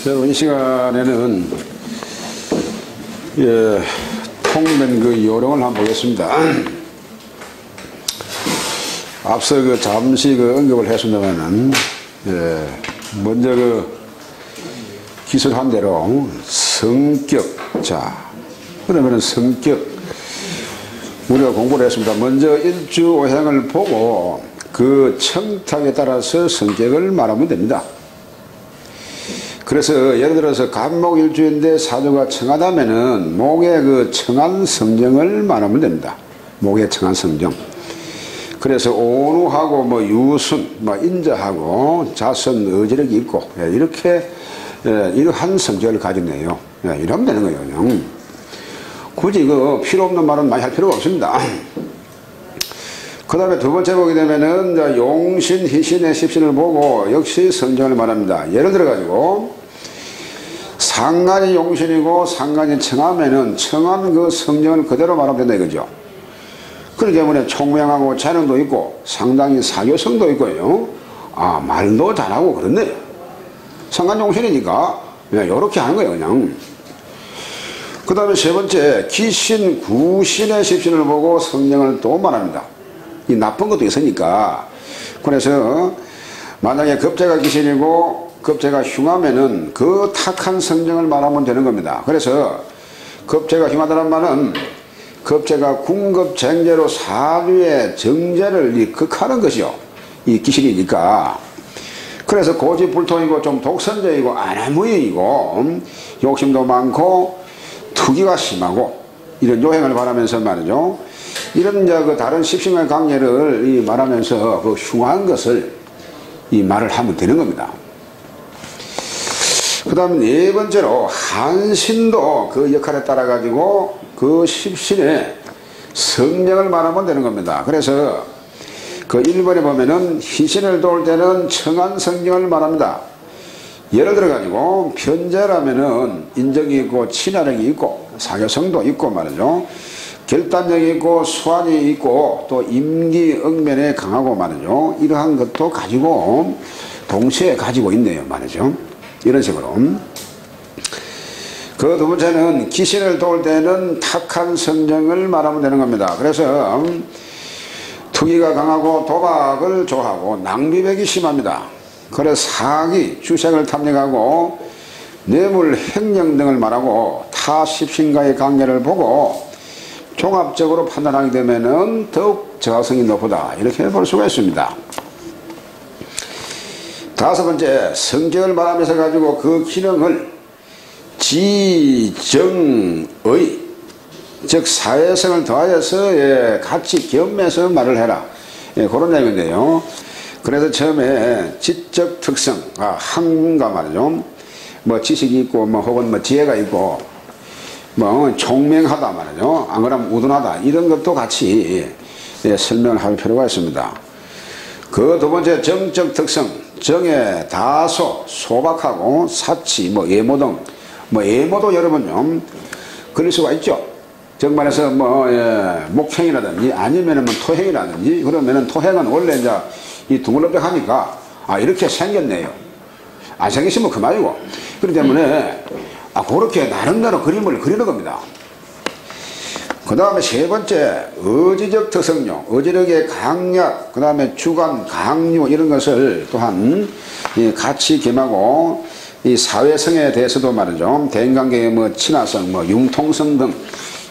여러분, 이 시간에는 통일된 그 요령을 한번 보겠습니다. 앞서 잠시 언급을 했습니다만은, 먼저 기술한 대로 성격, 그러면은 성격, 우리가 공부를 했습니다. 먼저 일주오행을 보고 그 청탁에 따라서 성격을 말하면 됩니다. 그래서 예를 들어서 간목일주인데 사주가 청하다면은 목의 그 청한 성정을 말하면 됩니다. 목의 청한 성정. 그래서 온우하고 유순, 인자하고 자선, 의지력이 있고, 이렇게 이러한 성격을 가졌네요. 이러면 되는 거예요, 그냥. 굳이 필요 없는 말은 많이 할 필요가 없습니다. 그 다음에 두 번째 보게 되면은 용신, 희신의 십신을 보고 역시 성정을 말합니다. 예를 들어가지고 상간이 용신이고 상간이 청하면은 청한 그 성정을 그대로 말하면 된다 이거죠. 그렇기 때문에 총명하고 재능도 있고 상당히 사교성도 있고요. 말도 잘하고 그렇네요. 상간 용신이니까 그냥 요렇게 하는 거예요, 그냥. 그 다음에 세 번째, 기신, 구신의 십신을 보고 성정을 또 말합니다. 이 나쁜 것도 있으니까. 그래서 만약에 급제가 기신이고 급제가 흉하면은 그 탁한 성정을 말하면 되는 겁니다. 그래서 급제가 흉하다는 말은 급제가 궁급쟁제로 사주의 정제를 극하는 것이요. 이 기신이니까. 그래서 고집불통이고 좀 독선적이고 안하무인이고 욕심도 많고 투기가 심하고 이런 요행을 말하면서 말이죠. 이런 다른 십신의 강례를 말하면서 그 흉한 것을 말을 하면 되는 겁니다. 그 다음에 네 번째로 한신도 그 역할에 따라 가지고 그 십신의 성령을 말하면 되는 겁니다. 그래서 그 1번에 보면은 희신을 도울 때는 청한 성령을 말합니다. 예를 들어 가지고 편제라면은 인정이 있고 친화력이 있고 사교성도 있고 말이죠. 결단력이 있고 수완이 있고 또 임기응변에 강하고 말이죠. 이러한 것도 가지고 동시에 가지고 있네요 말이죠. 이런 식으로. 그 두 번째는 기신을 도울 때는 탁한 성정을 말하면 되는 겁니다. 그래서 투기가 강하고 도박을 좋아하고 낭비백이 심합니다. 그래서 사기, 주색을 탐닉하고 뇌물, 횡령 등을 말하고 타 십신과의 관계를 보고 종합적으로 판단하게 되면은 더욱 저하성이 높다. 이렇게 볼 수가 있습니다. 다섯 번째, 성격을 말하면서 가지고 그 기능을 지정의, 즉 사회성을 더하여서 같이 겸해서 말을 해라. 그런 내용인데요. 그래서 처음에 지적 특성, 학문가 말이죠. 지식이 있고, 혹은 지혜가 있고, 총명하다 말이죠. 안 그러면 우둔하다. 이런 것도 같이 설명을 할 필요가 있습니다. 그 두 번째, 정적 특성. 정에 다소, 소박하고, 사치, 예모 등. 예모도 여러분 걸릴 수가 있죠. 정말해서 목행이라든지 아니면은 토행이라든지 그러면은 토행은 원래 이제 이 둥글럭하니까 이렇게 생겼네요. 안 생기시면 그만이고. 그렇기 때문에 그렇게 나름대로 그림을 그리는 겁니다. 그 다음에 세 번째, 의지적 특성요. 의지력의 강약, 그 다음에 주관, 강유 이런 것을 또한 같이 겸하고 이 사회성에 대해서도 말이죠. 대인관계의 친화성, 융통성 등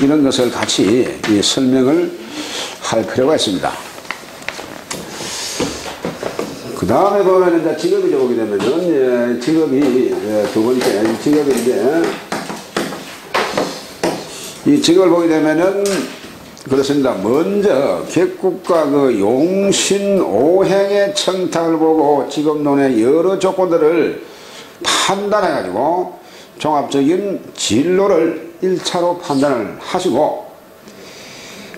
이런 것을 같이 설명을 할 필요가 있습니다. 그 다음에 보면 이제 직업이 오게 되면은 직업이 두 번째 직업인데 이 직업을 보게 되면은 그렇습니다. 먼저 객국과 그 용신 오행의 청탁을 보고 직업론의 여러 조건들을 판단해 가지고 종합적인 진로를 1차로 판단을 하시고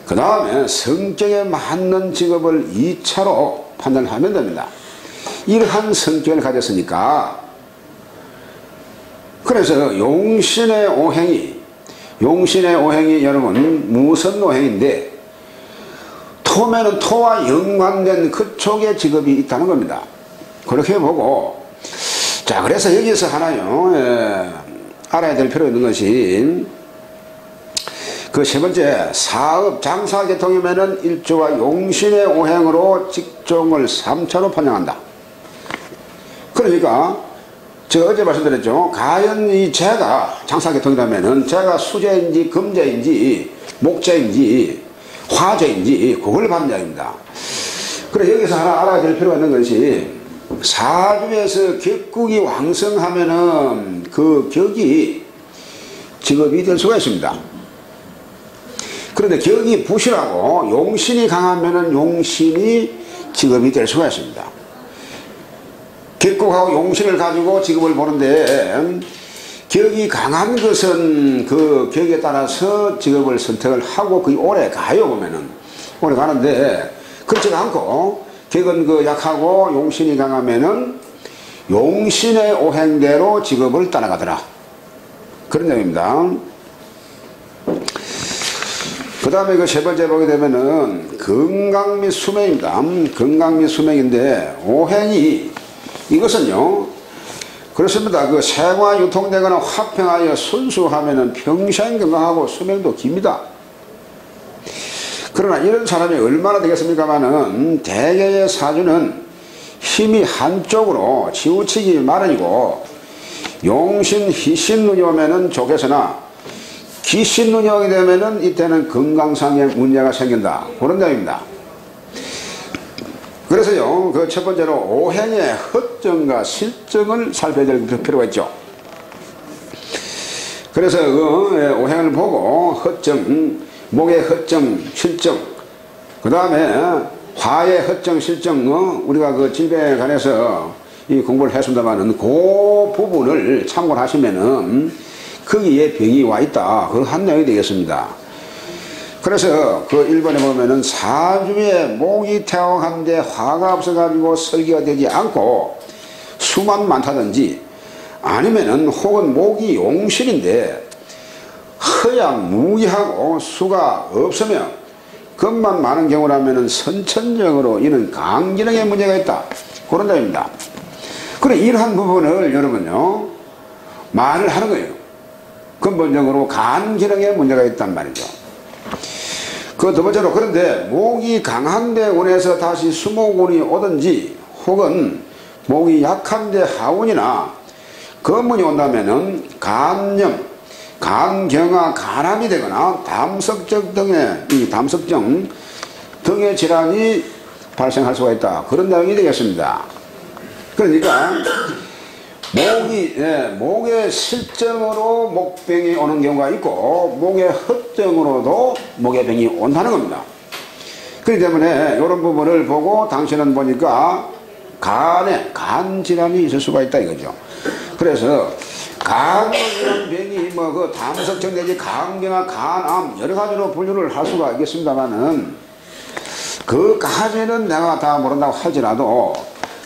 그 다음에 성격에 맞는 직업을 2차로 판단을 하면 됩니다. 이러한 성격을 가졌으니까 그래서 용신의 오행이 여러분 무슨 오행인데 토면은 토와 연관된 그쪽에 직업이 있다는 겁니다. 그렇게 보고 자, 그래서 여기서 하나요, 알아야 될 필요 있는 것이, 그 세 번째, 사업, 장사, 계통이면은 일조와 용신의 오행으로 직종을 3차로 판정한다. 그러니까, 제가 어제 말씀드렸죠. 과연 이 재가, 장사, 계통이라면은, 재가 수재인지, 금재인지, 목재인지, 화재인지, 그걸 판정입니다. 그래, 여기서 하나 알아야 될 필요가 있는 것이, 사주에서 격국이 왕성하면은, 그 격이 직업이 될 수가 있습니다. 그런데 격이 부실하고 용신이 강하면은 용신이 직업이 될 수가 있습니다. 격국하고 용신을 가지고 직업을 보는데 격이 강한 것은 그 격에 따라서 직업을 선택을 하고 거의 오래 가요. 보면은 오래 가는데 그렇지가 않고 격은 그 약하고 용신이 강하면은 용신의 오행대로 직업을 따라가더라. 그런 내용입니다. 그 다음에 그 세 번째 보게 되면은 건강 및 수명입니다. 건강 및 수명인데 오행이 이것은요 그렇습니다. 그 생화 유통되거나 화평하여 순수하면은 평생 건강하고 수명도 깁니다. 그러나 이런 사람이 얼마나 되겠습니까마는 대개의 사주는 힘이 한쪽으로 치우치기 마련이고 용신 희신 눈이 오면은 좋겠으나 기신 눈이 오게 되면은 이때는 건강상의 문제가 생긴다. 그런 내용입니다. 그래서요, 그 첫 번째로 오행의 허정과 실정을 살펴야 될 필요가 있죠. 그래서 그 오행을 보고 허정, 목의 허정, 실정, 그 다음에 화의 허정, 실정, 우리가 그 질병에 관해서 이 공부를 했습니다만은 그 부분을 참고를 하시면은 거기에 병이 와 있다. 그런 한 내용이 되겠습니다. 그래서 그 1번에 보면은 사주에 목이 태왕한데 화가 없어가지고 설계가 되지 않고 수만 많다든지 아니면은 혹은 목이 용신인데 허양 무기하고 수가 없으면 것만 많은 경우라면은 선천적으로 이는 간기능에 문제가 있다. 그런 내용입니다. 그래, 이러한 부분을 여러분요, 말을 하는 거예요. 근본적으로 간 기능에 문제가 있단 말이죠. 그 두 번째로, 그런데 목이 강한데 운에서 다시 수목운이 오든지 혹은 목이 약한데 하운이나 금운이 온다면은 간염, 간경화, 간암이 되거나 담석증 등의 이 담석증 등의 질환이 발생할 수가 있다. 그런 내용이 되겠습니다. 그러니까 목의 실정으로 목병이 오는 경우가 있고 목의 허정으로도 목의 병이 온다는 겁니다. 그렇기 때문에 이런 부분을 보고 당신은 보니까 간에 간질환이 있을 수가 있다 이거죠. 그래서 간이라는 병이 뭐 그 담석증 내지 간경화, 간암 여러 가지로 분류를 할 수가 있겠습니다만은 그까지는 내가 다 모른다고 할지라도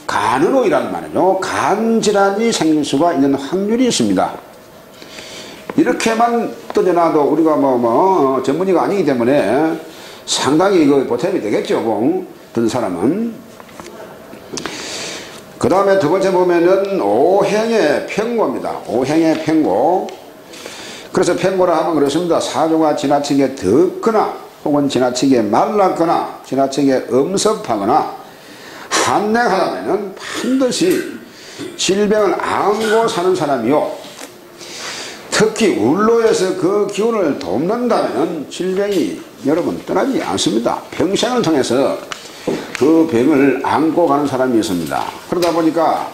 간으로 이란 말이죠. 간질환이 생길 수가 있는 확률이 있습니다. 이렇게만 떠져나도 우리가 전문의가 아니기 때문에 상당히 이거 보탬이 되겠죠. 듣는 사람은. 그 다음에 두 번째 보면은 오행의 편고입니다. 오행의 편고. 그래서 편고라 하면 그렇습니다. 사주가 지나치게 덥거나 혹은 지나치게 말랐거나 지나치게 엄습하거나 한냉하다면은 반드시 질병을 안고 사는 사람이요. 특히 울로에서 그 기운을 돕는다면은 질병이 여러분 떠나지 않습니다. 평생을 통해서 그 병을 안고 가는 사람이 있습니다. 그러다 보니까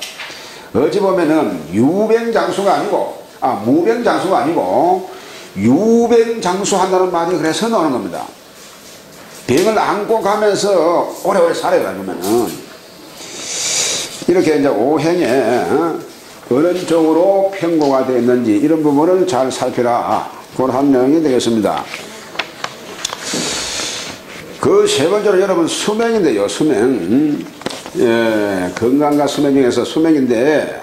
어찌 보면은 유병장수가 아니고 무병장수가 아니고 유병장수한다는 말이 그래서 나오는 겁니다. 병을 안고 가면서 오래오래 살아요. 그러면은 이렇게 이제 오행에 어느 쪽으로 편고가 되어 있는지 이런 부분을 잘 살펴라. 그런 한 내용이 되겠습니다. 그 세 번째로 여러분 수명인데요. 수명. 건강과 수명 중에서 수명인데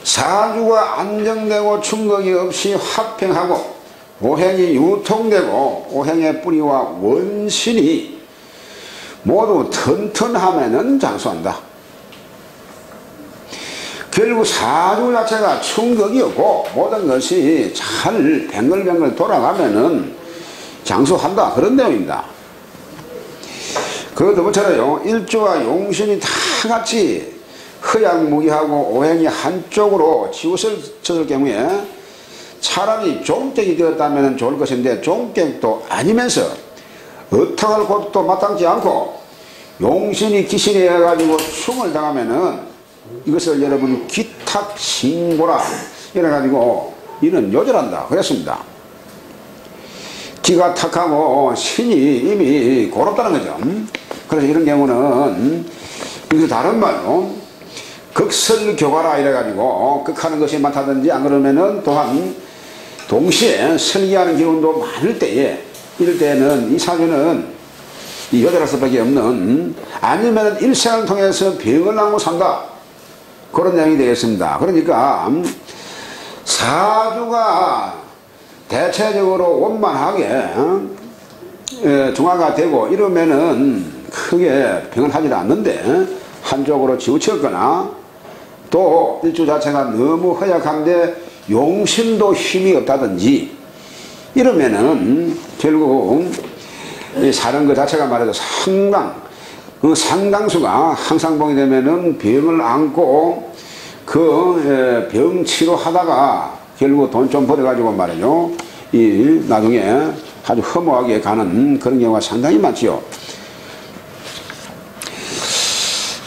사주가 안정되고 충격이 없이 화평하고 오행이 유통되고 오행의 뿌리와 원신이 모두 튼튼하면은 장수한다. 결국 사주 자체가 충격이었고 모든 것이 잘 뱅글뱅글 돌아가면은 장수한다, 그런 내용입니다. 그것도 뭐처럼요, 일주와 용신이 다 같이 허약무기하고 오행이 한쪽으로 치우쳤을 경우에 차라리 종격이 되었다면 좋을 것인데 종격도 아니면서 어떡할 곳도 마땅치 않고 용신이 기신이 해가지고 충을 당하면은 이것을 여러분 기탁신고라 이래가지고 이는 요절한다 그랬습니다. 기가 탁하고 신이 이미 고롭다는 거죠. 그래서 이런 경우는 이거 다른 말로 극설교가라 이래가지고 극하는 것이 많다든지 안 그러면은 또한 동시에 설기하는 기운도 많을 때에 이럴 때는 이 사주는 이 요절할 수밖에 없는, 아니면 일생을 통해서 병을 안고 산다, 그런 내용이 되겠습니다. 그러니까 사주가 대체적으로 원만하게 중화가 되고 이러면은 크게 병을 하지 않는데 한쪽으로 치우쳤거나 또 일주 자체가 너무 허약한데 용신도 힘이 없다든지 이러면은 결국 이 사는 것 자체가 말해도 그 상당수가 항상 보게 되면은 병을 안고 그 병 치료하다가 결국 돈 좀 벌어가지고 말이죠, 이 나중에 아주 허무하게 가는 그런 경우가 상당히 많지요.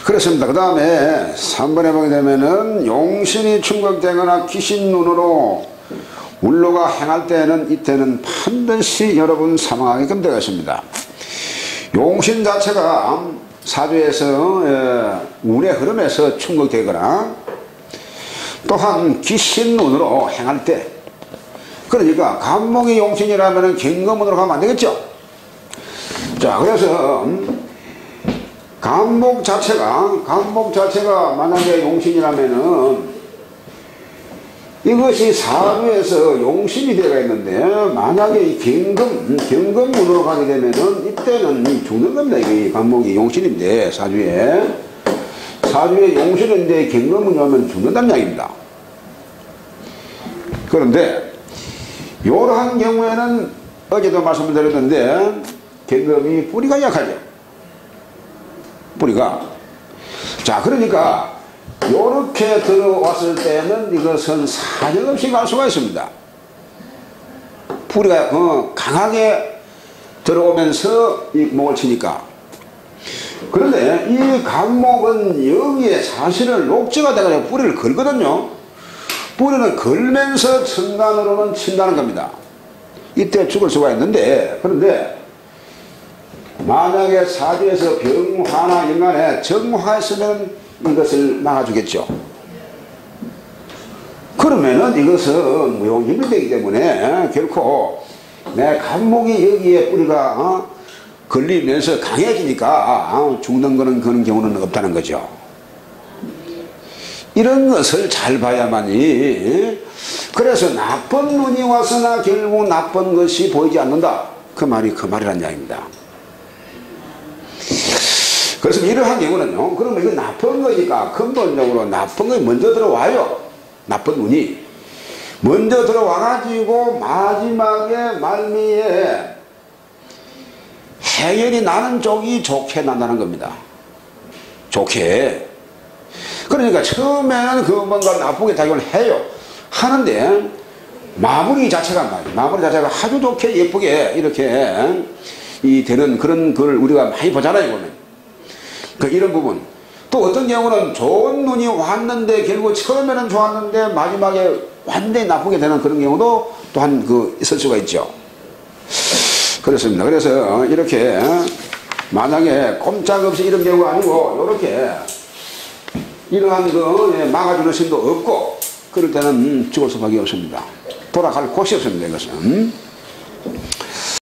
그렇습니다. 그 다음에 3번에 보게 되면은 용신이 충격되거나 귀신 눈으로 울로가 행할 때는 이때는 반드시 여러분 사망하게끔 되겠습니다. 용신 자체가 사주에서 운의 흐름에서 충격되거나 또한 귀신 눈으로 행할 때, 그러니까 간목이 용신이라면 경금운으로 가면 안 되겠죠. 자, 그래서 간목 자체가 만약에 용신이라면은 이것이 사주에서 용신이 되어 있는데 만약에 이 경금운으로 가게 되면은 이때는 죽는 겁니다. 이 간목이 용신인데 사주에 용신인데 경금운이 오면 죽는다는 이야기입니다. 그런데 이러한 경우에는 어제도 말씀드렸는데 경금이 뿌리가 약하죠. 뿌리가. 자, 그러니까 요렇게 들어왔을 때는 이것은 사정없이 갈 수가 있습니다. 뿌리가 강하게 들어오면서 이 목을 치니까. 그런데 이 간목은 여기에 사실은 녹지가 돼가지고 뿌리를 걸거든요. 뿌리는 걸면서 천간으로는 친다는 겁니다. 이때 죽을 수가 있는데, 그런데 만약에 사주에서 병화나 인간에 정화했으면 이것을 막아주겠죠. 그러면은 이것은 무용힘이 되기 때문에 결코 내 간목이 여기에 뿌리가 걸리면서 강해지니까 죽는 그런 경우는 없다는 거죠. 이런 것을 잘 봐야만이. 그래서 나쁜 눈이 와서나 결국 나쁜 것이 보이지 않는다, 그 말이란 이야기입니다. 그래서 이러한 경우는요, 그러면 이거 나쁜 거니까 근본적으로 나쁜 것이 먼저 들어와요. 나쁜 운이 먼저 들어와가지고 마지막에 말미에 해결이 나는 쪽이 좋게 난다는 겁니다. 좋게. 그러니까 처음에는 그 뭔가 나쁘게 작용을 해요. 하는데 마무리 자체가 아주 좋게 예쁘게 이렇게 되는 그런 걸 우리가 많이 보잖아요. 이거는. 이런 부분. 또 어떤 경우는 좋은 눈이 왔는데 결국 처음에는 좋았는데 마지막에 완전히 나쁘게 되는 그런 경우도 또한 있을 수가 있죠. 그렇습니다. 그래서 이렇게 만약에 꼼짝없이 이런 경우가 아니고 이렇게 이러한 거 막아주는 신도 없고 그럴 때는 죽을 수밖에 없습니다. 돌아갈 곳이 없습니다. 이것은.